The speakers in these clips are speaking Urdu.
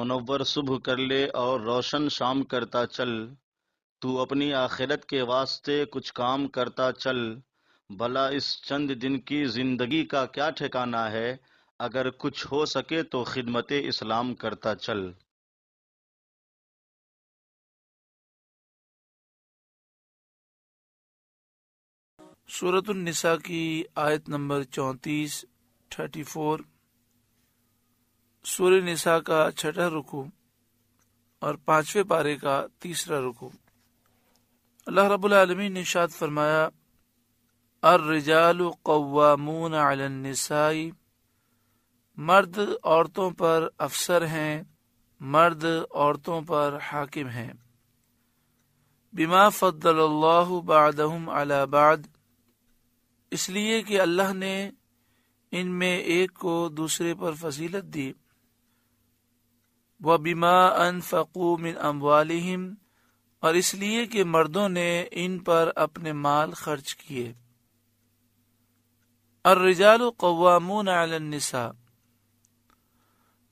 منور صبح کر لے اور روشن شام کرتا چل، تو اپنی آخرت کے واسطے کچھ کام کرتا چل، بھلا اس چند دن کی زندگی کا کیا ٹھکانہ ہے، اگر کچھ ہو سکے تو خدمت اسلام کرتا چل۔ سورۃ النساء کی آیت نمبر 34 سورہ نساء کا چھٹا رکوع اور 5ویں پارے کا 3 رکوع۔ اللہ رب العالمین نے ارشاد فرمایا، الرجال قوامون علی النساء، مرد عورتوں پر افسر ہیں، مرد عورتوں پر حاکم ہیں، بما فضل اللہ بعضهم علی بعض، اس لیے کہ اللہ نے ان میں ایک کو دوسرے پر فضیلت دی، وَبِمَا أَنفَقُوا مِنْ أَمْوَالِهِمْ، اور اس لیے کہ مردوں نے ان پر اپنے مال خرچ کیے۔ الرجال قوامون علی النساء،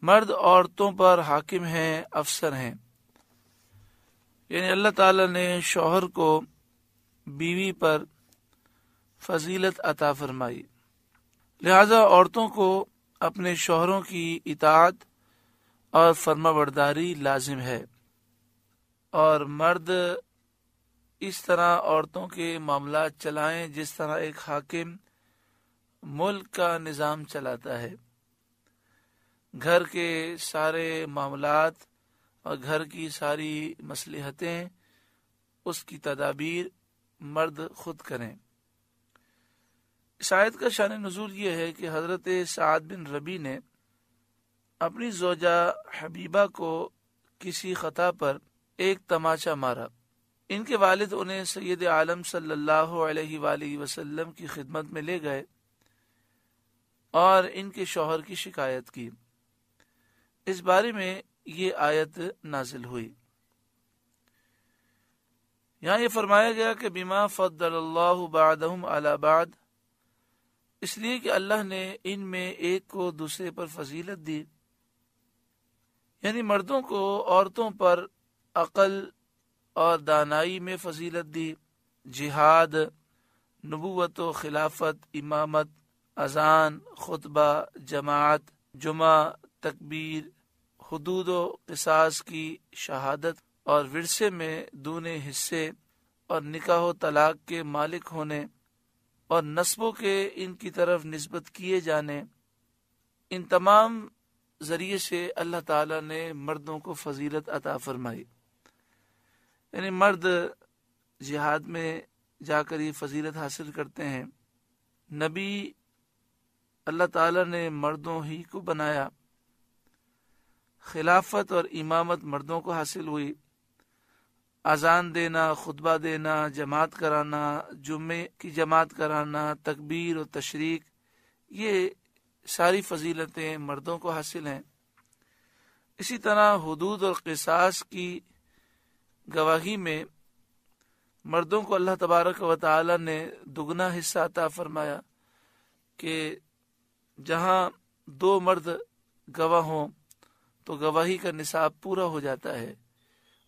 مرد عورتوں پر حاکم ہیں، افسر ہیں، یعنی اللہ تعالی نے شوہر کو بیوی پر فضیلت عطا فرمائی، لہذا عورتوں کو اپنے شوہروں کی اطاعت اور فرما برداری لازم ہے، اور مرد اس طرح عورتوں کے معاملات چلائیں جس طرح ایک حاکم ملک کا نظام چلاتا ہے۔ گھر کے سارے معاملات اور گھر کی ساری مصلحتیں، اس کی تدابیر مرد خود کریں۔ اس آیت کا شان نزول یہ ہے کہ حضرت سعد بن ربی نے اپنی زوجہ حبیبہ کو کسی خطا پر ایک تماچا مارا۔ ان کے والد انہیں سید عالم صلی اللہ علیہ وآلہ وسلم کی خدمت میں لے گئے اور ان کے شوہر کی شکایت کی۔ اس بارے میں یہ آیت نازل ہوئی۔ یہاں یہ فرمایا گیا کہ بما فضل اللہ بعضهم علی بعض، اس لیے کہ اللہ نے ان میں ایک کو دوسرے پر فضیلت دی، یعنی مردوں کو عورتوں پر عقل اور دانائی میں فضیلت دی، جہاد، نبوت و خلافت، امامت، اذان، خطبہ، جماعت، جمعہ، تکبیر، حدود و قصاص کی شہادت اور ورثے میں دونے حصے اور نکاح و طلاق کے مالک ہونے اور نسبوں کے ان کی طرف نسبت کیے جانے، ان تمام ذریعے سے اللہ تعالی نے مردوں کو فضیلت عطا فرمائی۔ یعنی مرد جہاد میں جا کر یہ فضیلت حاصل کرتے ہیں۔ نبی اللہ تعالی نے مردوں ہی کو بنایا، خلافت اور امامت مردوں کو حاصل ہوئی، اذان دینا، خطبہ دینا، جماعت کرانا، جمعے کی جماعت کرانا، تکبیر و تشریق، یہ ساری فضیلتیں مردوں کو حاصل ہیں۔ اسی طرح حدود اور قصاص کی گواہی میں مردوں کو اللہ تبارک و تعالی نے دگنا حصہ عطا فرمایا کہ جہاں 2 مرد گواہ ہوں تو گواہی کا نصاب پورا ہو جاتا ہے،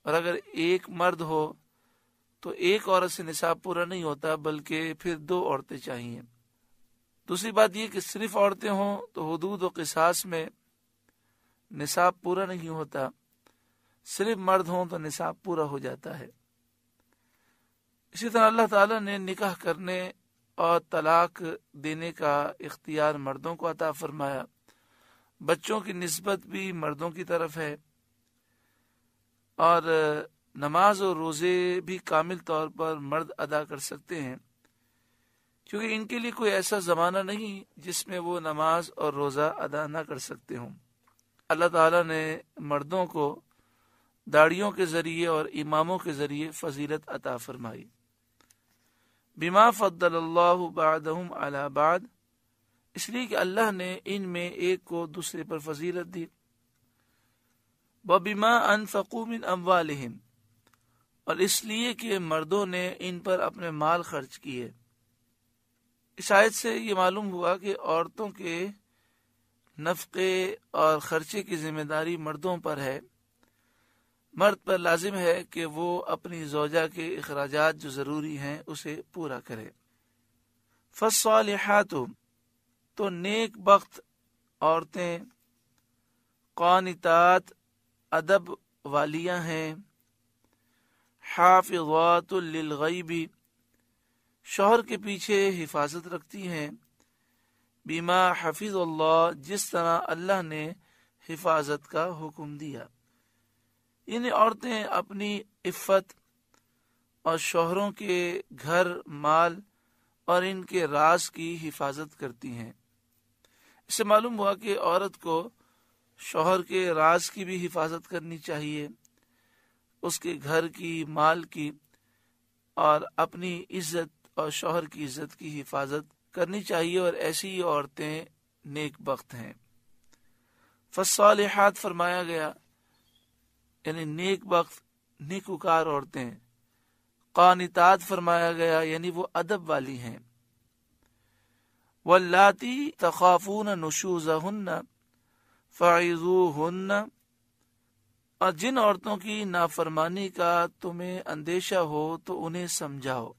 اور اگر 1 مرد ہو تو 1 عورت سے نصاب پورا نہیں ہوتا، بلکہ پھر 2 عورتیں چاہیے۔ دوسری بات یہ کہ صرف عورتیں ہوں تو حدود و قصاص میں نصاب پورا نہیں ہوتا، صرف مرد ہوں تو نصاب پورا ہو جاتا ہے۔ اسی طرح اللہ تعالیٰ نے نکاح کرنے اور طلاق دینے کا اختیار مردوں کو عطا فرمایا، بچوں کی نسبت بھی مردوں کی طرف ہے، اور نماز اور روزے بھی کامل طور پر مرد ادا کر سکتے ہیں، کیونکہ ان کے لیے کوئی ایسا زمانہ نہیں جس میں وہ نماز اور روزہ ادا نہ کر سکتے ہوں۔ اللہ تعالیٰ نے مردوں کو داڑیوں کے ذریعے اور اماموں کے ذریعے فضیلت عطا فرمائی۔ بما فضل اللہ بعضهم علی بعض، اس لیے کہ اللہ نے ان میں ایک کو دوسرے پر فضیلت دی۔ وَبِمَا أَنفَقُوا مِنْ أَمْوَالِهِمْ، اور اس لیے کہ مردوں نے ان پر اپنے مال خرچ کیے۔ اس آیت سے یہ معلوم ہوا کہ عورتوں کے نفقے اور خرچے کی ذمہ داری مردوں پر ہے۔ مرد پر لازم ہے کہ وہ اپنی زوجہ کے اخراجات جو ضروری ہیں اسے پورا کرے۔ فالصالحات، تو نیک بخت عورتیں، قانتات، ادب والیاں ہیں، حافظات للغیب، شوہر کے پیچھے حفاظت رکھتی ہیں، بما حفظ اللہ، جس طرح اللہ نے حفاظت کا حکم دیا۔ ان عورتیں اپنی عفت اور شوہروں کے گھر، مال اور ان کے راز کی حفاظت کرتی ہیں۔ اس سے معلوم ہوا کہ عورت کو شوہر کے راز کی بھی حفاظت کرنی چاہیے، اس کے گھر کی، مال کی، اور اپنی عزت اور شوہر کی عزت کی حفاظت کرنی چاہیے، اور ایسی عورتیں نیک بخت ہیں۔ فالصالحات فرمایا گیا یعنی نیک بخت، نیکوکار عورتیں، قانتات فرمایا گیا یعنی وہ ادب والی ہیں، واللاتی تخافون نشوزہن فعظوہن، اور جن عورتوں کی نافرمانی کا تمہیں اندیشہ ہو تو انہیں سمجھاؤ،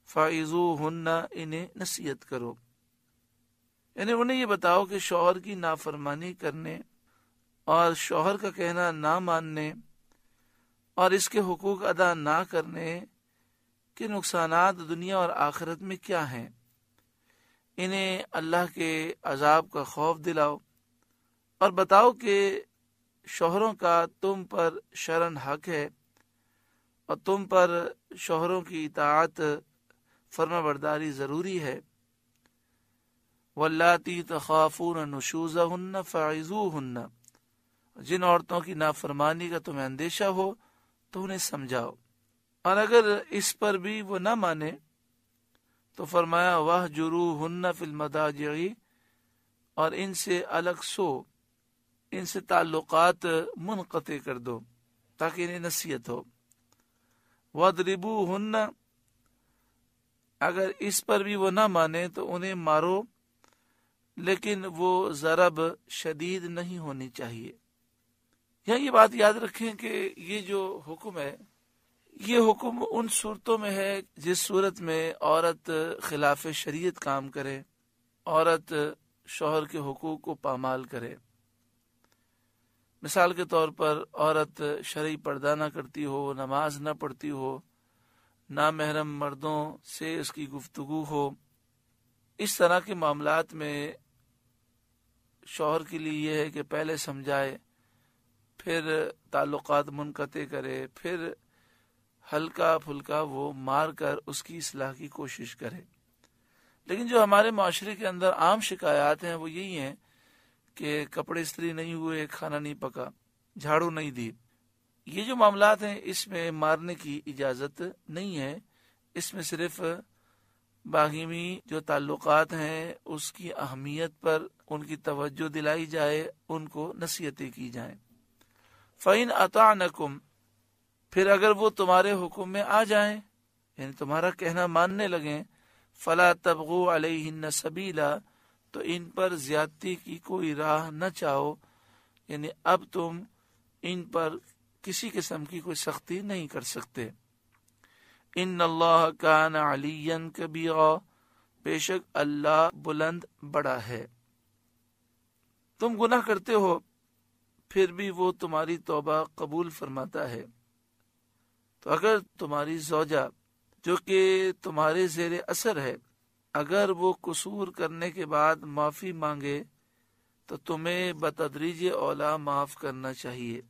فعظوہن، انہیں نصیحت کرو، یعنی انہیں یہ بتاؤ کہ شوہر کی نافرمانی کرنے اور شوہر کا کہنا نہ ماننے اور اس کے حقوق ادا نہ کرنے کے نقصانات دنیا اور آخرت میں کیا ہیں۔ انہیں اللہ کے عذاب کا خوف دلاؤ اور بتاؤ کہ شوہروں کا تم پر شرعاً حق ہے اور تم پر شوہروں کی اطاعت، فرما برداری ضروری ہے۔ واللاتی تخافون نشوزہن فعظوہن، جن عورتوں کی نافرمانی کا تمہیں اندیشہ ہو تو انہیں سمجھاؤ، اور اگر اس پر بھی وہ نہ مانے تو فرمایا وَاهْجُرُوهُنَّ فِي الْمَضَاجِعِ، اور ان سے الگ سو، ان سے تعلقات منقطع کر دو تاکہ انہیں نصیحت ہو۔ وَاضْرِبُوهُنَّ، اگر اس پر بھی وہ نہ مانے تو انہیں مارو، لیکن وہ ضرب شدید نہیں ہونی چاہیے۔ یہاں یہ بات یاد رکھیں کہ یہ جو حکم ہے، یہ حکم ان صورتوں میں ہے جس صورت میں عورت خلاف شریعت کام کرے، عورت شوہر کے حقوق کو پامال کرے۔ مثال کے طور پر عورت شرعی پردہ نہ کرتی ہو، نماز نہ پڑھتی ہو، نامحرم مردوں سے اس کی گفتگو ہو، اس طرح کے معاملات میں شوہر کے لیے یہ ہے کہ پہلے سمجھائے، پھر تعلقات منقطع کرے، پھر ہلکا پھلکا وہ مار کر اس کی اصلاح کی کوشش کرے۔ لیکن جو ہمارے معاشرے کے اندر عام شکایات ہیں وہ یہی ہیں کہ کپڑے استری نہیں ہوئے، کھانا نہیں پکا، جھاڑو نہیں دی۔ یہ جو معاملات ہیں اس میں مارنے کی اجازت نہیں ہے، اس میں صرف باہمی جو تعلقات ہیں اس کی اہمیت پر ان کی توجہ دلائی جائے، ان کو نصیحتیں کی جائیں۔ فَإِنْ أَطَعْنَكُمْ، پھر اگر وہ تمہارے حکم میں آ جائیں، یعنی تمہارا کہنا ماننے لگیں، فَلَا تَبْغُوا عَلَيْهِنَّ سَبِيلًا، تو ان پر زیادتی کی کوئی راہ نہ چاہو، یعنی اب تم ان پر کسی قسم کی کوئی سختی نہیں کر سکتے۔ ان اللہ کان علیٰ کبیرا، بے شک اللہ بلند بڑا ہے۔ تم گناہ کرتے ہو پھر بھی وہ تمہاری توبہ قبول فرماتا ہے۔ تو اگر تمہاری زوجہ جو کہ تمہارے زیر اثر ہے، اگر وہ قصور کرنے کے بعد معافی مانگے تو تمہیں بتدریج اولا معاف کرنا چاہیے،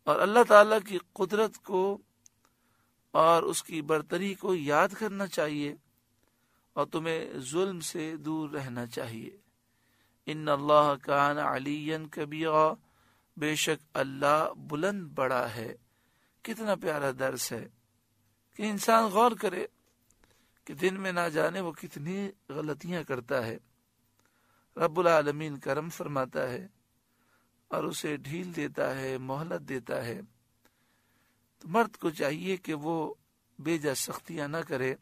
اور اللہ تعالیٰ کی قدرت کو اور اس کی برتری کو یاد کرنا چاہیے، اور تمہیں ظلم سے دور رہنا چاہیے۔ ان اللہ کان علیٰ کبیرا، بے شک اللہ بلند بڑا ہے۔ کتنا پیارا درس ہے کہ انسان غور کرے کہ دن میں نہ جانے وہ کتنی غلطیاں کرتا ہے، رب العالمین کرم فرماتا ہے اور اسے ڈھیل دیتا ہے، مہلت دیتا ہے۔ تو مرد کو چاہیے کہ وہ بے جا سختیاں نہ کرے،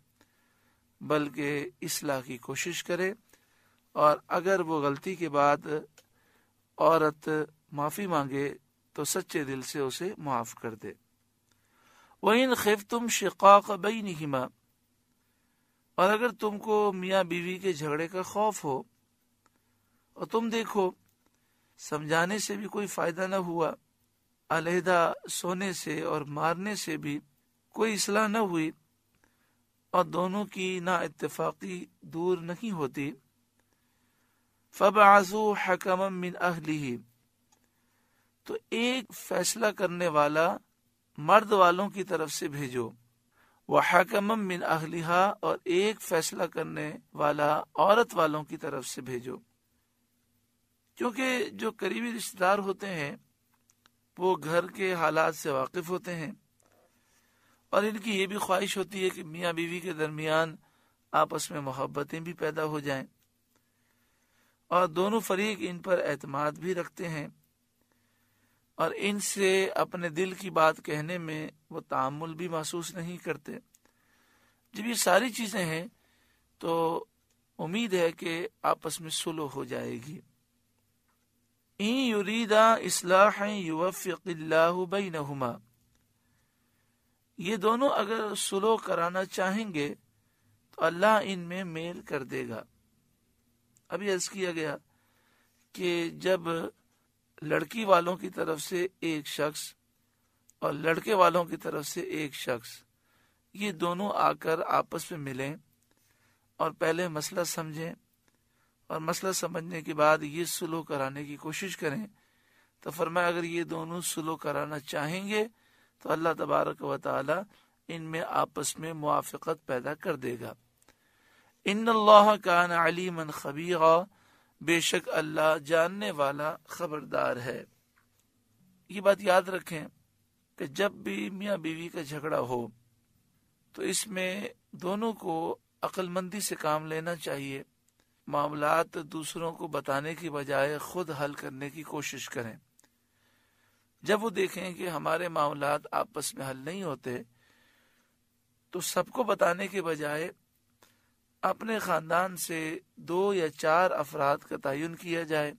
بلکہ اصلاح کی کوشش کرے اور اگر وہ غلطی کے بعد عورت معافی مانگے تو سچے دل سے اسے معاف کر دے۔ وَإِنْ خِفْتُمْ شِقَاقَ بَيْنِهِمَا، اور اگر تم کو میاں بیوی کے جھگڑے کا خوف ہو اور تم دیکھو سمجھانے سے بھی کوئی فائدہ نہ ہوا، علیحدہ سونے سے اور مارنے سے بھی کوئی اصلاح نہ ہوئی، اور دونوں کی نا اتفاقی دور نہیں ہوتی، فَبْعَثُوا حَكَمًا مِّنْ أَهْلِهِ، تو ایک فیصلہ کرنے والا مرد والوں کی طرف سے بھیجو، وَحَكَمًا مِّنْ أَهْلِهَا، اور ایک فیصلہ کرنے والا عورت والوں کی طرف سے بھیجو، کیونکہ جو قریبی رشتہ دار ہوتے ہیں وہ گھر کے حالات سے واقف ہوتے ہیں، اور ان کی یہ بھی خواہش ہوتی ہے کہ میاں بیوی کے درمیان آپس میں محبتیں بھی پیدا ہو جائیں، اور دونوں فریق ان پر اعتماد بھی رکھتے ہیں، اور ان سے اپنے دل کی بات کہنے میں وہ تعامل بھی محسوس نہیں کرتے۔ جب یہ ساری چیزیں ہیں تو امید ہے کہ آپس میں صلح ہو جائے گی۔ ان یریدا اصلاحا یوفق اللہ بینہما، یہ دونوں اگر صلح کرانا چاہیں گے تو اللہ ان میں میل کر دے گا۔ ابھی عرض کیا گیا کہ جب لڑکی والوں کی طرف سے ایک شخص اور لڑکے والوں کی طرف سے ایک شخص، یہ دونوں آ کر آپس میں ملیں اور پہلے مسئلہ سمجھیں، اور مسئلہ سمجھنے کے بعد یہ صلح کرانے کی کوشش کریں، تو فرمایا اگر یہ دونوں صلح کرانا چاہیں گے تو اللہ تبارک و تعالی ان میں آپس میں موافقت پیدا کر دے گا۔ ان اللہ کان علیما خبیرا، بے شک اللہ جاننے والا خبردار ہے۔ یہ بات یاد رکھیں کہ جب بھی میاں بیوی کا جھگڑا ہو تو اس میں دونوں کو عقل مندی سے کام لینا چاہیے، معاملات دوسروں کو بتانے کی بجائے خود حل کرنے کی کوشش کریں۔ جب وہ دیکھیں کہ ہمارے معاملات آپس میں حل نہیں ہوتے تو سب کو بتانے کے بجائے اپنے خاندان سے 2 یا 4 افراد کا تعین کیا جائے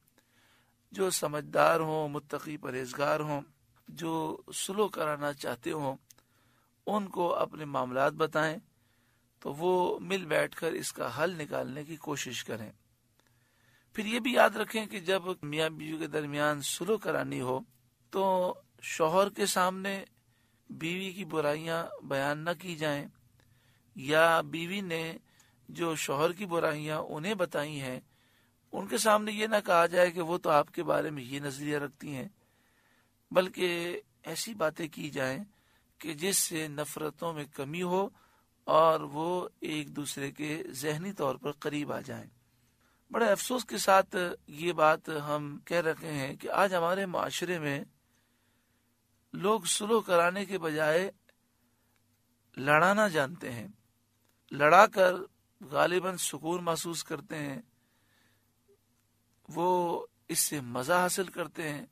جو سمجھدار ہوں، متقی پرہیزگار ہوں، جو صلح کرانا چاہتے ہوں، ان کو اپنے معاملات بتائیں تو وہ مل بیٹھ کر اس کا حل نکالنے کی کوشش کریں۔ پھر یہ بھی یاد رکھیں کہ جب میاں بیوی کے درمیان صلح کرانی ہو تو شوہر کے سامنے بیوی کی برائیاں بیان نہ کی جائیں، یا بیوی نے جو شوہر کی برائیاں انہیں بتائی ہیں ان کے سامنے یہ نہ کہا جائے کہ وہ تو آپ کے بارے میں یہ نظریہ رکھتی ہیں، بلکہ ایسی باتیں کی جائیں کہ جس سے نفرتوں میں کمی ہو اور وہ ایک دوسرے کے ذہنی طور پر قریب آ جائیں۔ بڑے افسوس کے ساتھ یہ بات ہم کہہ رکھے ہیں کہ آج ہمارے معاشرے میں لوگ صلح کرانے کے بجائے لڑانا جانتے ہیں، لڑا کر غالباً سکون محسوس کرتے ہیں، وہ اس سے مزہ حاصل کرتے ہیں۔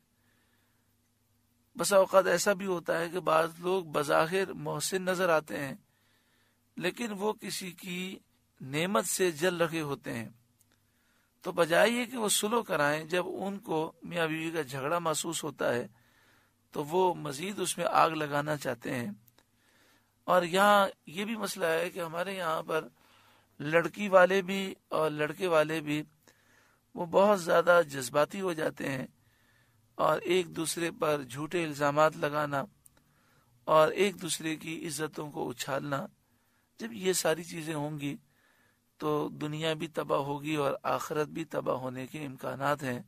بسا اوقات ایسا بھی ہوتا ہے کہ بعض لوگ بظاہر محسن نظر آتے ہیں لیکن وہ کسی کی نعمت سے جل رہے ہوتے ہیں، تو بجائے یہ کہ وہ صلح کرائیں، جب ان کو میاں بیوی کا جھگڑا محسوس ہوتا ہے تو وہ مزید اس میں آگ لگانا چاہتے ہیں۔ اور یہاں یہ بھی مسئلہ ہے کہ ہمارے یہاں پر لڑکی والے بھی اور لڑکے والے بھی وہ بہت زیادہ جذباتی ہو جاتے ہیں، اور ایک دوسرے پر جھوٹے الزامات لگانا اور ایک دوسرے کی عزتوں کو اچھالنا، جب یہ ساری چیزیں ہوں گی تو دنیا بھی تباہ ہوگی اور آخرت بھی تباہ ہونے کے امکانات ہیں۔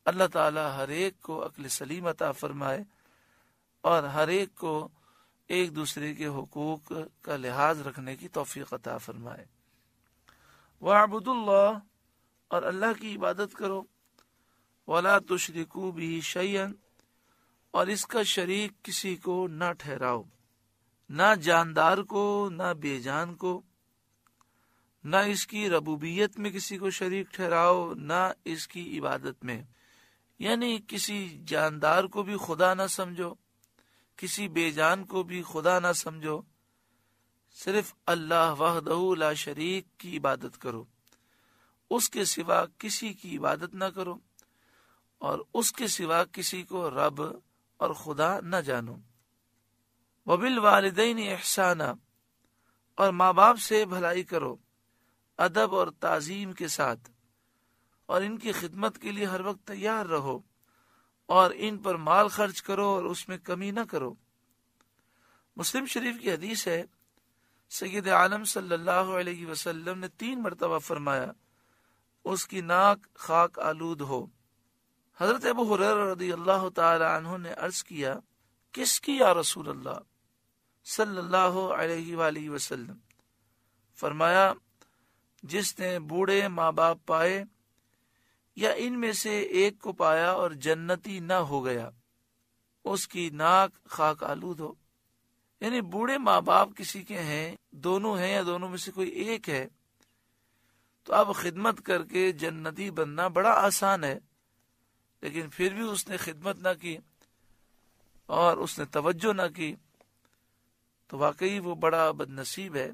اللہ تعالی ہر ایک کو عقل سلیم عطا فرمائے اور ہر ایک کو ایک دوسرے کے حقوق کا لحاظ رکھنے کی توفیق عطا فرمائے۔ وَاعْبُدُوا اللَّهَ، اور اللہ کی عبادت کرو، وَلَا تُشْرِكُوا بِهِ شَيْئًا، اور اس کا شریک کسی کو نہ ٹھہراؤ، نہ جاندار کو، نہ بے جان کو، نہ اس کی ربوبیت میں کسی کو شریک ٹھہراؤ، نہ اس کی عبادت میں، یعنی کسی جاندار کو بھی خدا نہ سمجھو، کسی بے جان کو بھی خدا نہ سمجھو، صرف اللہ وحدہ لا شریک کی عبادت کرو۔ اس کے سوا کسی کی عبادت نہ کرو اور اس کے سوا کسی کو رب اور خدا نہ جانو۔ وبالوالدین احسانا، اور ماں باپ سے بھلائی کرو ادب اور تعظیم کے ساتھ، اور ان کی خدمت کے لیے ہر وقت تیار رہو، اور ان پر مال خرچ کرو اور اس میں کمی نہ کرو۔ مسلم شریف کی حدیث ہے، سید عالم صلی اللہ علیہ وسلم نے 3 مرتبہ فرمایا اس کی ناک خاک آلود ہو۔ حضرت ابو ہریرہ رضی اللہ تعالی عنہ نے عرض کیا، کس کی یا رسول اللہ صلی اللہ علیہ وآلہ وسلم؟ فرمایا، جس نے بوڑھے ماں باپ پائے یا ان میں سے ایک کو پایا اور جنتی نہ ہو گیا، اس کی ناک خاک آلود ہو۔ یعنی بوڑھے ماں باپ کسی کے ہیں، دونوں ہیں یا دونوں میں سے کوئی ایک ہے، تو اب خدمت کر کے جنتی بننا بڑا آسان ہے، لیکن پھر بھی اس نے خدمت نہ کی اور اس نے توجہ نہ کی تو واقعی وہ بڑا بد نصیب ہے۔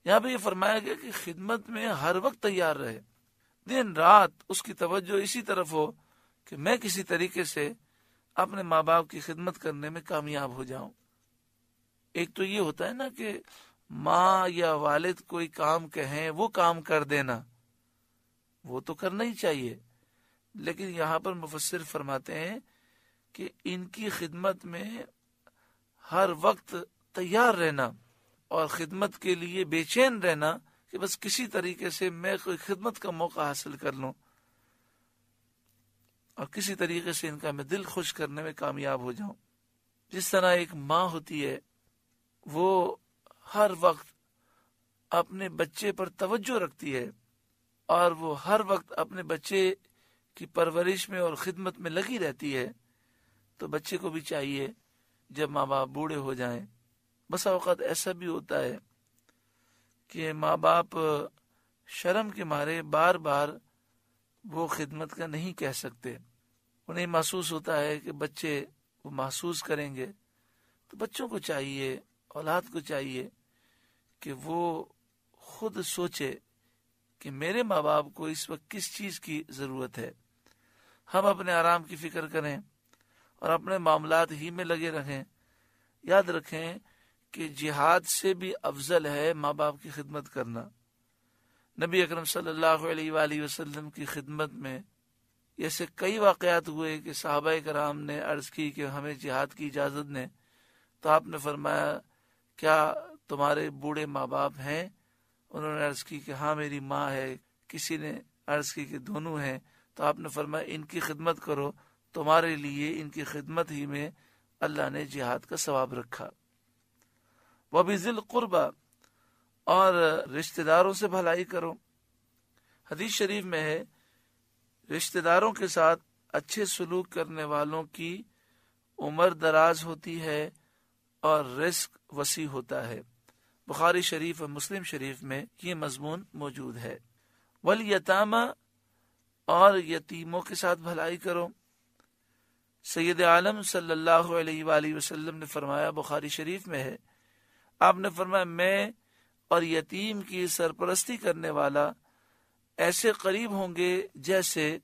یہاں پہ یہ فرمایا گیا کہ خدمت میں ہر وقت تیار رہے، دن رات اس کی توجہ اسی طرف ہو کہ میں کسی طریقے سے اپنے ماں باپ کی خدمت کرنے میں کامیاب ہو جاؤں۔ ایک تو یہ ہوتا ہے نا کہ ماں یا والد کوئی کام کہیں وہ کام کر دینا، وہ تو کرنا ہی چاہیے، لیکن یہاں پر مفسر فرماتے ہیں کہ ان کی خدمت میں ہر وقت تیار رہنا اور خدمت کے لیے بے چین رہنا کہ بس کسی طریقے سے میں کوئی خدمت کا موقع حاصل کر لوں اور کسی طریقے سے ان کا میں دل خوش کرنے میں کامیاب ہو جاؤں۔ جس طرح ایک ماں ہوتی ہے، وہ ہر وقت اپنے بچے پر توجہ رکھتی ہے اور وہ ہر وقت اپنے بچے کی پرورش میں اور خدمت میں لگی رہتی ہے، تو بچے کو بھی چاہیے جب ماں باپ بوڑھے ہو جائیں، بس اوقات ایسا بھی ہوتا ہے کہ ماں باپ شرم کے مارے بار بار وہ خدمت کا نہیں کہہ سکتے، انہیں محسوس ہوتا ہے کہ بچے وہ محسوس کریں گے، تو بچوں کو چاہیے، اولاد کو چاہیے کہ وہ خود سوچے کہ میرے ماں باپ کو اس وقت کس چیز کی ضرورت ہے، ہم اپنے آرام کی فکر کریں اور اپنے معاملات ہی میں لگے رہیں۔ یاد رکھیں کہ جہاد سے بھی افضل ہے ماں باپ کی خدمت کرنا۔ نبی اکرم صلی اللہ علیہ وآلہ وسلم کی خدمت میں ایسے کئی واقعات ہوئے کہ صحابہ کرام نے عرض کی کہ ہمیں جہاد کی اجازت دیں، تو آپ نے فرمایا کیا تمہارے بوڑھے ماں باپ ہیں؟ انہوں نے عرض کی کہ ہاں میری ماں ہے، کسی نے عرض کی کہ دونوں ہیں، تو آپ نے فرمایا ان کی خدمت کرو، تمہارے لیے ان کی خدمت ہی میں اللہ نے جہاد کا ثواب رکھا۔ وَبِذِي الْقُرْبَى، اور رشتہ داروں سے بھلائی کرو۔ حدیث شریف میں ہے رشتہ داروں کے ساتھ اچھے سلوک کرنے والوں کی عمر دراز ہوتی ہے اور رزق وسیع ہوتا ہے۔ بخاری شریف اور مسلم شریف میں یہ مضمون موجود ہے۔ وَالْيَتَامَى، اور یتیموں کے ساتھ بھلائی کرو۔ سید عالم صلی اللہ علیہ وآلہ وسلم نے فرمایا، بخاری شریف میں ہے، آپ نے فرمایا میں اور یتیم کی سرپرستی کرنے والا ایسے قریب ہوں گے جیسے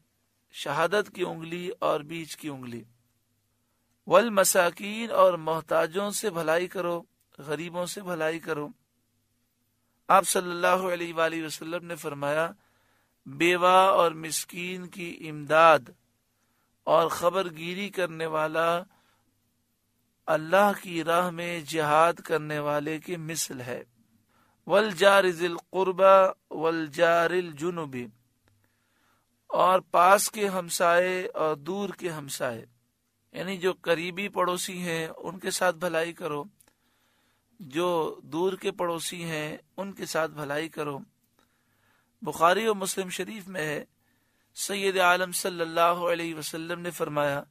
شہادت کی انگلی اور بیچ کی انگلی۔ والمساکین، اور محتاجوں سے بھلائی کرو، غریبوں سے بھلائی کرو۔ آپ صلی اللہ علیہ وآلہ وسلم نے فرمایا بیوہ اور مسکین کی امداد اور خبر گیری کرنے والا اللہ کی راہ میں جہاد کرنے والے کے مثل ہے۔ والجار ذی القربى والجار الجنب، اور پاس کے ہمسائے اور دور کے ہمسائے، یعنی جو قریبی پڑوسی ہیں ان کے ساتھ بھلائی کرو، جو دور کے پڑوسی ہیں ان کے ساتھ بھلائی کرو۔ بخاری و مسلم شریف میں ہے، سید عالم صلی اللہ علیہ وسلم نے فرمایا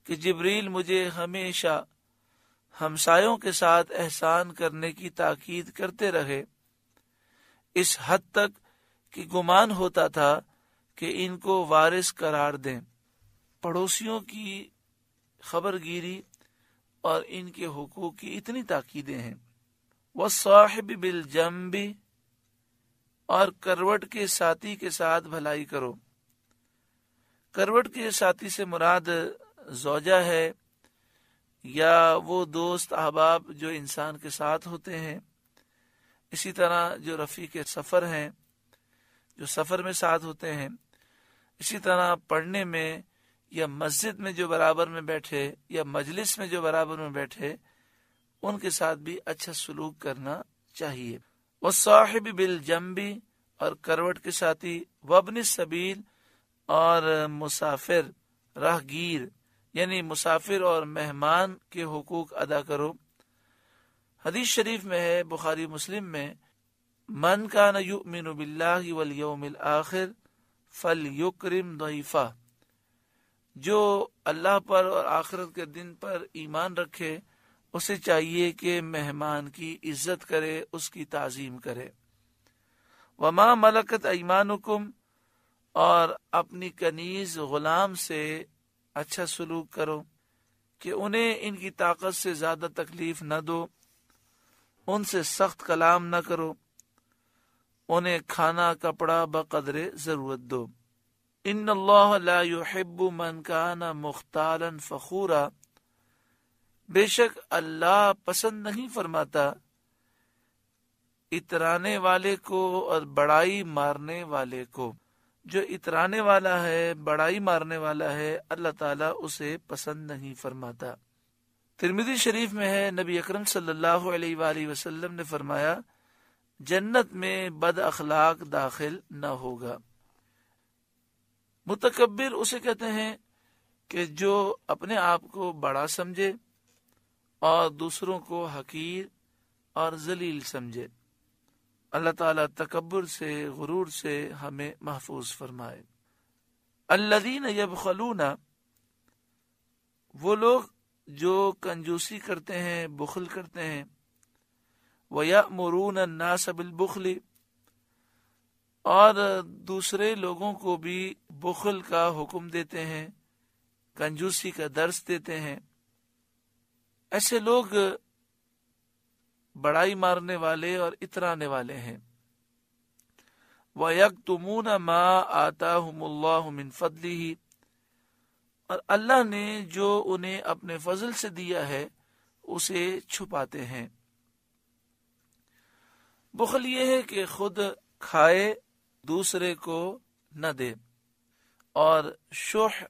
کہ جبریل مجھے ہمیشہ ہمسایوں کے ساتھ احسان کرنے کی تاکید کرتے رہے، اس حد تک کہ گمان ہوتا تھا کہ ان کو وارث قرار دیں۔ پڑوسیوں کی خبر گیری اور ان کے حقوق کی اتنی تاکیدیں ہیں۔ والصاحب بالجنب، اور کروٹ کے ساتھی کے ساتھ بھلائی کرو۔ کروٹ کے ساتھی سے مراد زوجہ ہے یا وہ دوست احباب جو انسان کے ساتھ ہوتے ہیں، اسی طرح جو رفیق سفر ہیں جو سفر میں ساتھ ہوتے ہیں، اسی طرح پڑھنے میں یا مسجد میں جو برابر میں بیٹھے یا مجلس میں جو برابر میں بیٹھے ان کے ساتھ بھی اچھا سلوک کرنا چاہیے۔ والصاحب بالجنب، اور کروٹ کے ساتھی، وابن السبیل، اور مسافر راہ گیر، یعنی مسافر اور مہمان کے حقوق ادا کرو۔ حدیث شریف میں ہے، بخاری مسلم میں، من کان یؤمن باللہ والیوم الآخر فلیکرم ضیفہ، جو اللہ پر اور آخرت کے دن پر ایمان رکھے اسے چاہیے کہ مہمان کی عزت کرے، اس کی تعظیم کرے۔ وما ملکت ایمانکم، اور اپنی کنیز غلام سے اچھا سلوک کرو کہ انہیں ان کی طاقت سے زیادہ تکلیف نہ دو، ان سے سخت کلام نہ کرو، انہیں کھانا کپڑا بقدر ضرورت دو۔ ان اللہ لا يحب من کان مختالا فخورا، بے شک اللہ پسند نہیں فرماتا اترانے والے کو اور بڑائی مارنے والے کو۔ جو اترانے والا ہے، بڑائی مارنے والا ہے، اللہ تعالیٰ اسے پسند نہیں فرماتا۔ ترمذی شریف میں ہے، نبی اکرم صلی اللہ علیہ وآلہ وسلم نے فرمایا، جنت میں بد اخلاق داخل نہ ہوگا۔ متکبر اسے کہتے ہیں کہ جو اپنے آپ کو بڑا سمجھے اور دوسروں کو حقیر اور ذلیل سمجھے۔ اللہ تعالیٰ تکبر سے، غرور سے ہمیں محفوظ فرمائے۔ الذین یبخلون، وہ لوگ جو کنجوسی کرتے ہیں، بخل کرتے ہیں۔ وَيَأْمُرُونَ النَّاسَ بِالْبُخْلِ، اور دوسرے لوگوں کو بھی بخل کا حکم دیتے ہیں، کنجوسی کا درس دیتے ہیں۔ ایسے لوگ بڑائی مارنے والے اور اترانے والے ہیں۔ وَيَكْتُمُونَ مَا آتَاهُمُ اللَّهُ مِنْ فَضْلِهِ، اور اللہ نے جو انہیں اپنے فضل سے دیا ہے اسے چھپاتے ہیں۔ بخل یہ ہے کہ خود کھائے دوسرے کو نہ دے، اور شح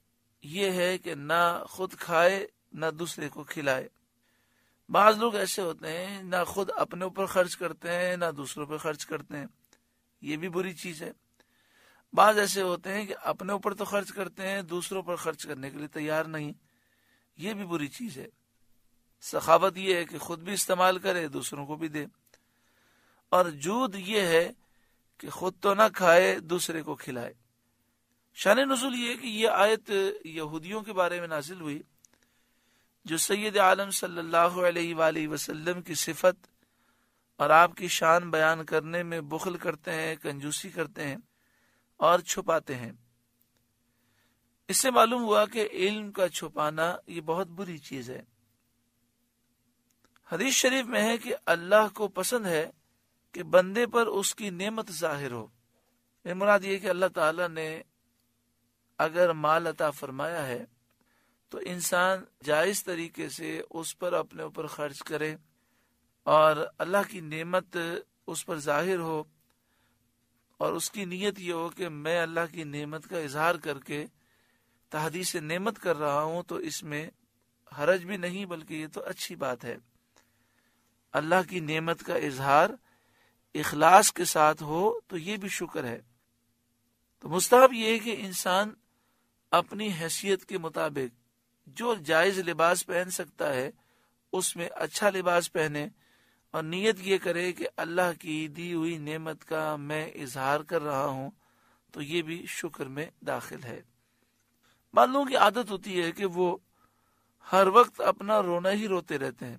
یہ ہے کہ نہ خود کھائے نہ دوسرے کو کھلائے۔ بعض لوگ ایسے ہوتے ہیں، نہ خود اپنے اوپر خرچ کرتے ہیں نہ دوسروں پہ خرچ کرتے ہیں، یہ بھی بری چیز ہے۔ بعض ایسے ہوتے ہیں کہ اپنے اوپر تو خرچ کرتے ہیں، دوسروں پر خرچ کرنے کے لیے تیار نہیں، یہ بھی بری چیز ہے۔ سخاوت یہ ہے کہ خود بھی استعمال کرے، دوسروں کو بھی دے۔ اور جود یہ ہے کہ خود تو نہ کھائے، دوسرے کو کھلائے۔ شان نزول یہ ہے کہ یہ آیت یہودیوں کے بارے میں نازل ہوئی جو سید عالم صلی اللہ علیہ وآلہ وسلم کی صفت اور آپ کی شان بیان کرنے میں بخل کرتے ہیں، کنجوسی کرتے ہیں اور چھپاتے ہیں۔ اس سے معلوم ہوا کہ علم کا چھپانا یہ بہت بری چیز ہے۔ حدیث شریف میں ہے کہ اللہ کو پسند ہے کہ بندے پر اس کی نعمت ظاہر ہو۔ یہ مراد یہ کہ اللہ تعالیٰ نے اگر مال عطا فرمایا ہے تو انسان جائز طریقے سے اس پر اپنے اوپر خرچ کرے اور اللہ کی نعمت اس پر ظاہر ہو، اور اس کی نیت یہ ہو کہ میں اللہ کی نعمت کا اظہار کر کے تحدیث نعمت کر رہا ہوں، تو اس میں حرج بھی نہیں بلکہ یہ تو اچھی بات ہے۔ اللہ کی نعمت کا اظہار اخلاص کے ساتھ ہو تو یہ بھی شکر ہے۔ تو مستحب یہ ہے کہ انسان اپنی حیثیت کے مطابق جو جائز لباس پہن سکتا ہے اس میں اچھا لباس پہنے، اور نیت یہ کرے کہ اللہ کی دی ہوئی نعمت کا میں اظہار کر رہا ہوں، تو یہ بھی شکر میں داخل ہے۔ بعض لوگوں کی عادت ہوتی ہے کہ وہ ہر وقت اپنا رونا ہی روتے رہتے ہیں۔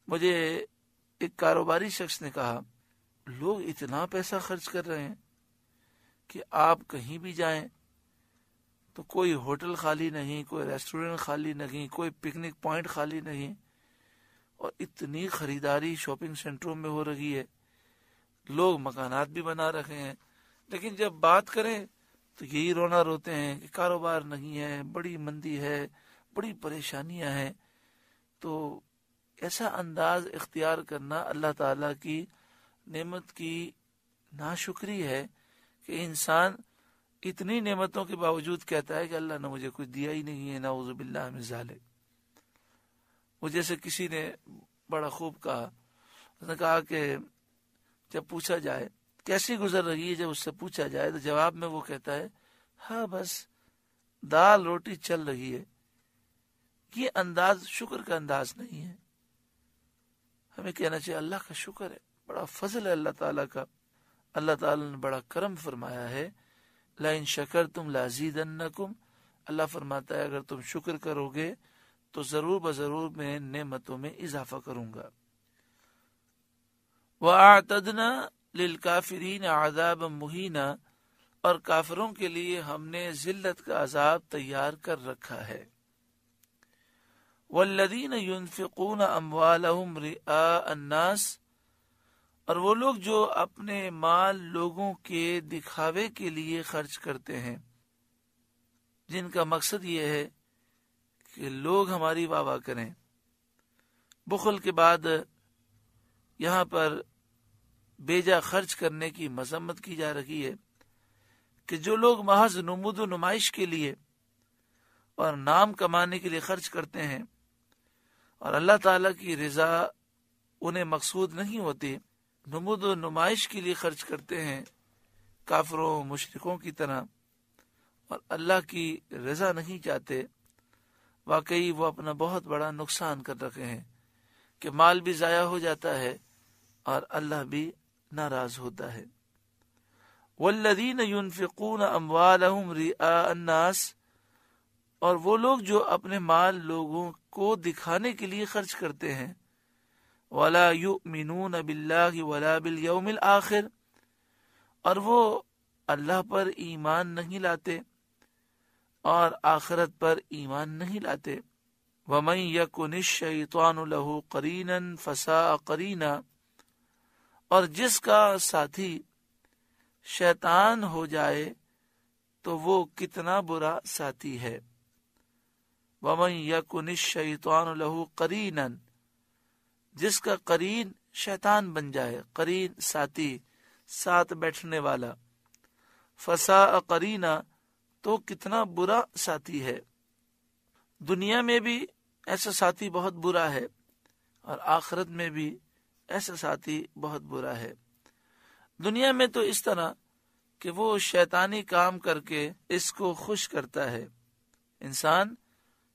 مجھے ایک کاروباری شخص نے کہا، لوگ اتنا پیسہ خرچ کر رہے ہیں کہ آپ کہیں بھی جائیں تو کوئی ہوٹل خالی نہیں، کوئی ریسٹورنٹ خالی نہیں، کوئی پکنک پوائنٹ خالی نہیں، اور اتنی خریداری شاپنگ سینٹروں میں ہو رہی ہے، لوگ مکانات بھی بنا رکھے ہیں، لیکن جب بات کریں تو یہی رونا روتے ہیں کہ کاروبار نہیں ہے، بڑی مندی ہے، بڑی پریشانیاں ہیں۔ تو ایسا انداز اختیار کرنا اللہ تعالیٰ کی نعمت کی ناشکری ہے کہ انسان اتنی نعمتوں کے باوجود کہتا ہے کہ اللہ نے مجھے کچھ دیا ہی نہیں ہے، نعوذ باللہ من ذالک۔ وہ جیسے کسی نے بڑا خوب کہا، اس نے کہا کہ جب پوچھا جائے کیسی گزر رہی ہے، جب اس سے پوچھا جائے تو جواب میں وہ کہتا ہے ہاں بس دال روٹی چل رہی ہے۔ یہ انداز شکر کا انداز نہیں ہے۔ ہمیں کہنا چاہیے اللہ کا شکر ہے، بڑا فضل ہے اللہ تعالیٰ کا، اللہ تعالیٰ نے بڑا کرم فرمایا ہے۔ لَإِن شَكَرْتُمْ لَأَزِيدَنَّكُمْ، اللہ فرماتا ہے اگر تم شکر کرو گے تو ضرور بضرور میں نعمتوں میں اضافہ کروں گا۔ وَأَعْتَدْنَا لِلْكَافِرِينَ عَذَابًا مُهِينًا، اور کافروں کے لیے ہم نے ذلت کا عذاب تیار کر رکھا ہے۔ وَالَّذِينَ يُنْفِقُونَ أَمْوَالَهُمْ رِئَاءَ النَّاسِ، اور وہ لوگ جو اپنے مال لوگوں کے دکھاوے کے لیے خرچ کرتے ہیں، جن کا مقصد یہ ہے کہ لوگ ہماری واہ واہ کریں۔ بخل کے بعد یہاں پر بیجا خرچ کرنے کی مذمت کی جا رہی ہے کہ جو لوگ محض نمود و نمائش کے لیے اور نام کمانے کے لیے خرچ کرتے ہیں اور اللہ تعالیٰ کی رضا انہیں مقصود نہیں ہوتی، نمود و نمائش کے لیے خرچ کرتے ہیں کافروں مشرکوں کی طرح، اور اللہ کی رضا نہیں چاہتے، واقعی وہ اپنا بہت بڑا نقصان کر رکھے ہیں کہ مال بھی ضائع ہو جاتا ہے اور اللہ بھی ناراض ہوتا ہے۔ وَالَّذِينَ يُنْفِقُونَ أَمْوَالَهُمْ رِئَاءَ النَّاسِ، اور وہ لوگ جو اپنے مال لوگوں کو دکھانے کے لیے خرچ کرتے ہیں، وَلَا يُؤْمِنُونَ بِاللَّهِ وَلَا بِالْيَوْمِ الْآخِرِ، اور وہ اللہ پر ایمان نہیں لاتے اور آخرت پر ایمان نہیں لاتے۔ وَمَنْ يَكُنِ الشَّيْطَانُ لَهُ قَرِينًا فَسَاءَ قَرِينًا، اور جس کا ساتھی شیطان ہو جائے تو وہ کتنا برا ساتھی ہے۔ وَمَنْ يَكُنِ الشَّيْطَانُ لَهُ قَرِينًا، جس کا قرین شیطان بن جائے، قرین ساتھی، ساتھ بیٹھنے والا، فَسَاءَ قَرِينًا، تو کتنا برا ساتھی ہے۔ دنیا میں بھی ایسا ساتھی بہت برا ہے اور آخرت میں بھی ایسا ساتھی بہت برا ہے۔ دنیا میں تو اس طرح کہ وہ شیطانی کام کر کے اس کو خوش کرتا ہے، انسان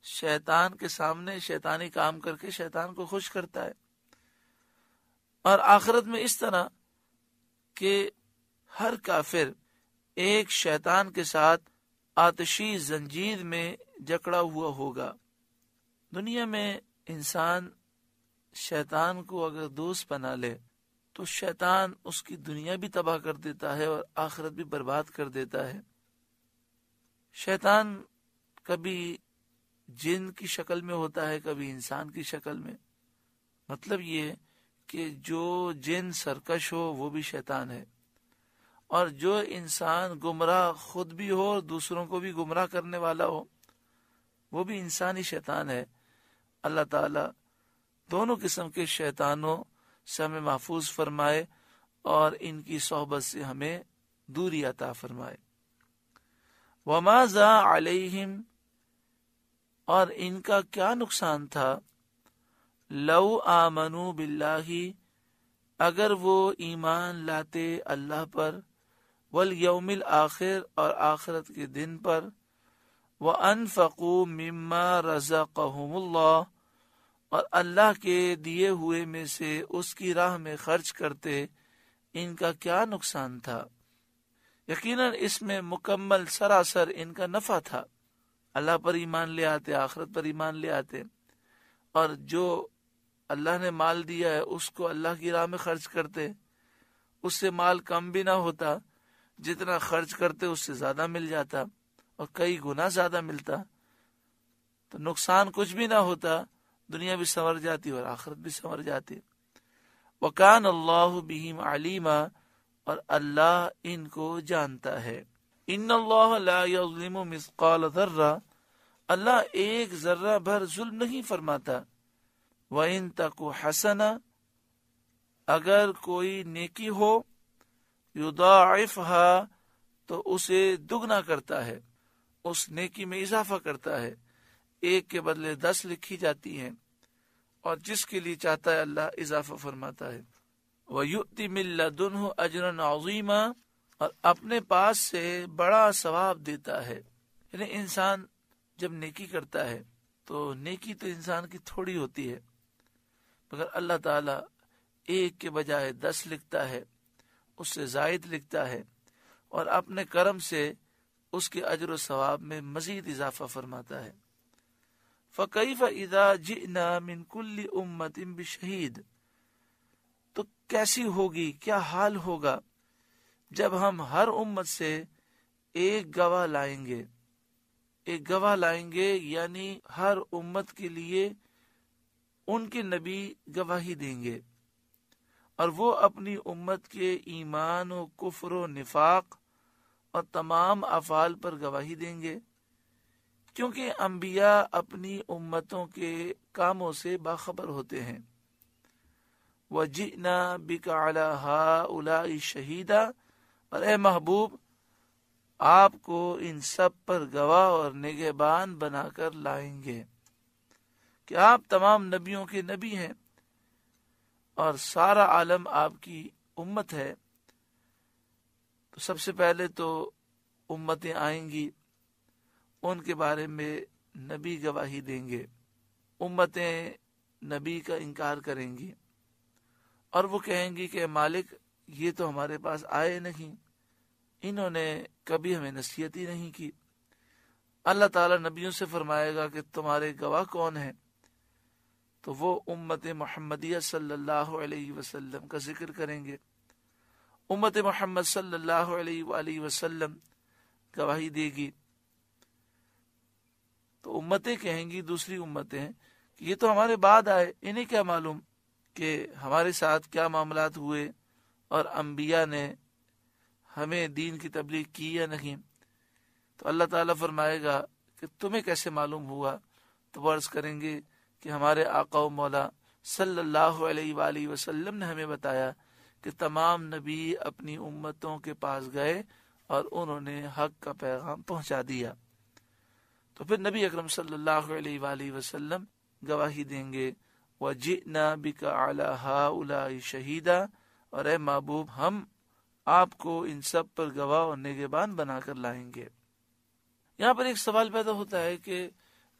شیطان کے سامنے شیطانی کام کر کے شیطان کو خوش کرتا ہے، اور آخرت میں اس طرح کہ ہر کافر ایک شیطان کے ساتھ آتشی زنجیر میں جکڑا ہوا ہوگا۔ دنیا میں انسان شیطان کو اگر دوست بنا لے تو شیطان اس کی دنیا بھی تباہ کر دیتا ہے اور آخرت بھی برباد کر دیتا ہے۔ شیطان کبھی جن کی شکل میں ہوتا ہے، کبھی انسان کی شکل میں۔ مطلب یہ کہ جو جن سرکش ہو وہ بھی شیطان ہے، اور جو انسان گمراہ خود بھی ہو اور دوسروں کو بھی گمراہ کرنے والا ہو وہ بھی انسانی شیطان ہے۔ اللہ تعالیٰ دونوں قسم کے شیطانوں سے ہمیں محفوظ فرمائے اور ان کی صحبت سے ہمیں دوری عطا فرمائے۔ وَمَاذَا عَلَيْهِمْ، اور ان کا کیا نقصان تھا، لَوْ آمَنُوا بِاللَّهِ، اگر وہ ایمان لاتے اللہ پر، وَالْيَوْمِ الْآخِرِ، اور آخرت کے دن پر، وَأَنفَقُوا مِمَّا رَزَقَهُمُ اللَّهُ، اور اللہ کے دیے ہوئے میں سے اس کی راہ میں خرچ کرتے، ان کا کیا نقصان تھا۔ یقیناً اس میں مکمل سراسر ان کا نفع تھا، اللہ پر ایمان لے آتے، آخرت پر ایمان لے آتے، اور جو اللہ نے مال دیا ہے اس کو اللہ کی راہ میں خرچ کرتے، اس سے مال کم بھی نہ ہوتا، جتنا خرچ کرتے اس سے زیادہ مل جاتا اور کئی گنا زیادہ ملتا، تو نقصان کچھ بھی نہ ہوتا، دنیا بھی سنور جاتی اور آخرت بھی سنور جاتی۔ وَكَانَ اللَّهُ بِهِمْ عَلِيمًا، اور اللہ ان کو جانتا ہے۔ ان اللہ لا یظلم مثقال ذرہ، اللہ ایک ذرہ بھر ظلم نہیں فرماتا۔ وَإِن تَكُ حَسَنَةً، اگر کوئی نیکی ہو، یضاعفها، تو اسے دگنا کرتا ہے، اس نیکی میں اضافہ کرتا ہے۔ ایک کے بدلے 10 لکھی جاتی ہیں، اور جس کے لیے چاہتا ہے اللہ اضافہ فرماتا ہے۔ وَيُؤْتِ مِن لَّدُنْهُ أَجْرًا عَظِيمًا، اور اپنے پاس سے بڑا ثواب دیتا ہے۔ یعنی انسان جب نیکی کرتا ہے تو نیکی تو انسان کی تھوڑی ہوتی ہے، مگر اللہ تعالیٰ ایک کے بجائے 10 لکھتا ہے، اس سے زائد لکھتا ہے، اور اپنے کرم سے اس کے اجر و ثواب میں مزید اضافہ فرماتا ہے۔ فَكَيْفَ إِذَا جِئْنَا مِن كُلِّ أُمَّةٍ بِشَهِيدٍ، تو کیسی ہوگی، کیا حال ہوگا جب ہم ہر امت سے ایک گواہ لائیں گے۔ ایک گواہ لائیں گے یعنی ہر امت کے لیے ان کے نبی گواہی دیں گے، اور وہ اپنی امت کے ایمان و کفر و نفاق اور تمام افعال پر گواہی دیں گے، کیونکہ انبیاء اپنی امتوں کے کاموں سے باخبر ہوتے ہیں۔ وَجِئْنَا بِكَ عَلَى هَؤُلَاءِ شَهِيدًا، اور اے محبوب آپ کو ان سب پر گواہ اور نگہبان بنا کر لائیں گے کہ آپ تمام نبیوں کے نبی ہیں، اور سارا عالم آپ کی امت ہے۔ تو سب سے پہلے تو امتیں آئیں گی، ان کے بارے میں نبی گواہی دیں گے، امتیں نبی کا انکار کریں گی، اور وہ کہیں گی کہ مالک یہ تو ہمارے پاس آئے نہیں، انہوں نے کبھی ہمیں نصیحت ہی نہیں کی۔ اللہ تعالیٰ نبیوں سے فرمائے گا کہ تمہارے گواہ کون ہیں؟ تو وہ امت محمدیہ صلی اللہ علیہ وسلم کا ذکر کریں گے۔ امت محمد صلی اللہ علیہ وآلہ وسلم گواہی دے گی، تو امتیں کہیں گی، دوسری امتیں، کہ یہ تو ہمارے بعد آئے، انہیں کیا معلوم کہ ہمارے ساتھ کیا معاملات ہوئے اور انبیاء نے ہمیں دین کی تبلیغ کی یا نہیں۔ تو اللہ تعالیٰ فرمائے گا کہ تمہیں کیسے معلوم ہوا؟ تو وہ عرض کریں گے کہ ہمارے آقا و مولا صلی اللہ علیہ وآلہ وسلم نے ہمیں بتایا کہ تمام نبی اپنی امتوں کے پاس گئے اور انہوں نے حق کا پیغام پہنچا دیا۔ تو پھر نبی اکرم صلی اللہ علیہ وآلہ وسلم گواہی دیں گے، وَجِئْنَا بِكَ عَلَى هَؤُلَاءِ شَهِيدًا، اور اے محبوب ہم آپ کو ان سب پر گواہ اور نگہبان بنا کر لائیں گے۔ یہاں پر ایک سوال پیدا ہوتا ہے کہ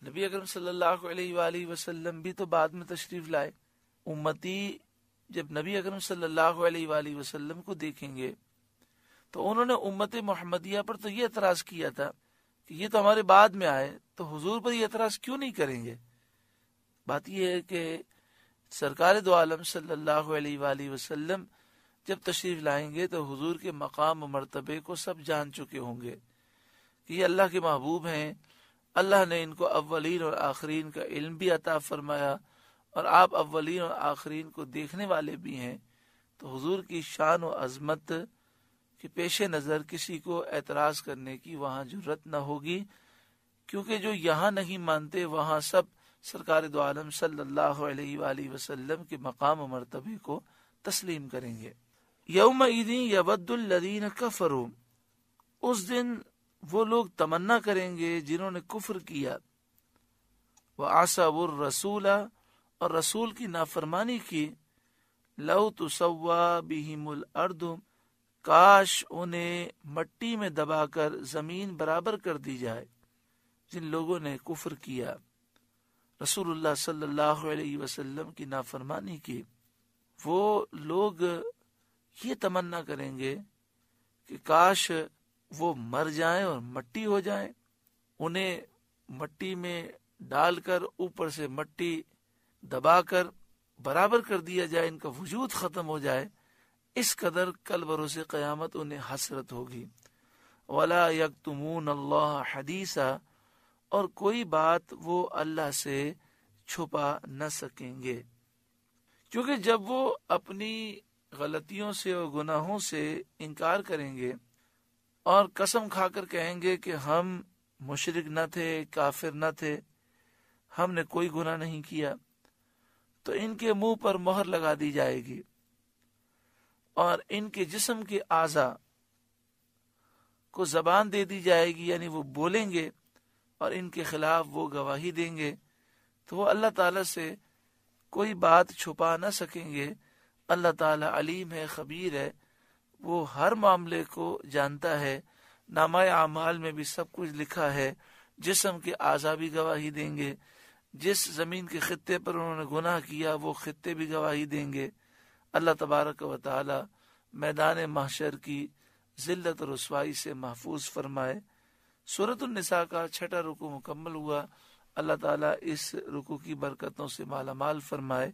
نبی اکرم صلی اللہ علیہ وآلہ وسلم بھی تو بعد میں تشریف لائے، امتی جب نبی اکرم صلی اللہ علیہ وآلہ وسلم کو دیکھیں گے تو انہوں نے امت محمدیہ پر تو یہ اعتراض کیا تھا کہ یہ تو ہمارے بعد میں آئے، تو حضور پر یہ اعتراض کیوں نہیں کریں گے؟ بات یہ ہے کہ سرکار دو عالم صلی اللہ علیہ وآلہ وسلم جب تشریف لائیں گے تو حضور کے مقام و مرتبے کو سب جان چکے ہوں گے کہ یہ اللہ کے محبوب ہیں، اللہ نے ان کو اولین اور آخرین کا علم بھی عطا فرمایا، اور آپ اولین اور آخرین کو دیکھنے والے بھی ہیں۔ تو حضور کی شان و عظمت کے پیش نظر کسی کو اعتراض کرنے کی وہاں جرت نہ ہوگی، کیونکہ جو یہاں نہیں مانتے وہاں سب سرکار دو عالم صلی اللہ علیہ وآلہ وسلم کے مقام و مرتبے کو تسلیم کریں گے۔ یومئذ یود الذین کفروا، اس دن وہ لوگ تمنا کریں گے جنہوں نے کفر کیا، وعصوا الرسول، اور رسول کی نافرمانی کی، لو تسوی بہم الارض، کاش انہیں مٹی میں دبا کر زمین برابر کر دی جائے۔ جن لوگوں نے کفر کیا، رسول اللہ صلی اللہ علیہ وسلم کی نافرمانی کی، وہ لوگ یہ تمنا کریں گے کہ کاش وہ مر جائیں اور مٹی ہو جائیں، انہیں مٹی میں ڈال کر اوپر سے مٹی دبا کر برابر کر دیا جائے، ان کا وجود ختم ہو جائے۔ اس قدر کل بروز قیامت انہیں حسرت ہوگی۔ وَلَا يَكْتُمُونَ اللَّهَ حَدِيثًا، اور کوئی بات وہ اللہ سے چھپا نہ سکیں گے، کیونکہ جب وہ اپنی غلطیوں سے اور گناہوں سے انکار کریں گے اور قسم کھا کر کہیں گے کہ ہم مشرک نہ تھے، کافر نہ تھے، ہم نے کوئی گناہ نہیں کیا، تو ان کے منہ پر مہر لگا دی جائے گی اور ان کے جسم کے اعضاء کو زبان دے دی جائے گی، یعنی وہ بولیں گے اور ان کے خلاف وہ گواہی دیں گے، تو وہ اللہ تعالیٰ سے کوئی بات چھپا نہ سکیں گے۔ اللہ تعالیٰ علیم ہے، خبیر ہے، وہ ہر معاملے کو جانتا ہے، نامہ اعمال میں بھی سب کچھ لکھا ہے، جسم کے اعضاء بھی گواہی دیں گے، جس زمین کے خطے پر انہوں نے گناہ کیا وہ خطے بھی گواہی دیں گے۔ اللہ تبارک و تعالی میدان محشر کی ذلت و رسوائی سے محفوظ فرمائے۔ سورۃ النساء کا 6واں رکوع مکمل ہوا۔ اللہ تعالیٰ اس رکوع کی برکتوں سے مالا مال فرمائے۔